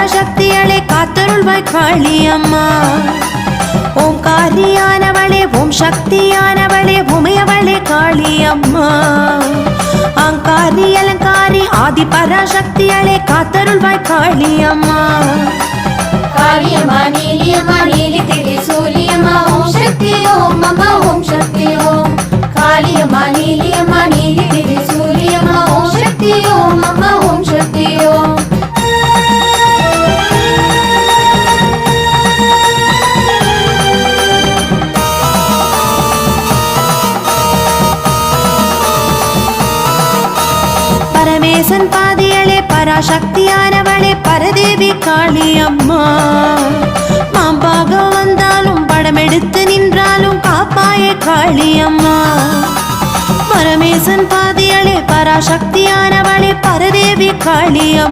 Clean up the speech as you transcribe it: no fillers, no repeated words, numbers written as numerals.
பராசக்தியளே காத்தருள்வாய் காளி அம்மா. ஓங்காரியானவளே ஓம் சக்தியானவளே உமையவளே காளி அம்மா. ஆங்காரி அலங்காரி ஆதி பராசக்தியளே காத்தருள்வாய் காளி அம்மா. காளியம்மா நீலியம்மா நீலி திரி சூலியம்மா ஓம் சக்தி ஓம் அம்மா ஓம் சக்தி ஓம். காளியம்மா நீலியம்மா நீலி திரி சூலியம்மா ஓம் சக்தி ஓம் அம்மா ஓம் சக்தி ஓம். பரமேசன் பாதியளே பராசக்தியானவளே பரதேவி காளி அம்மா. மாம்பாக வந்தாலும் படம் எடுத்து நின்றாலும் காப்பாயே காளி அம்மா. பரமேசன் பாதியளே பராசக்தியானவளே பரதேவி காளி அம்மா.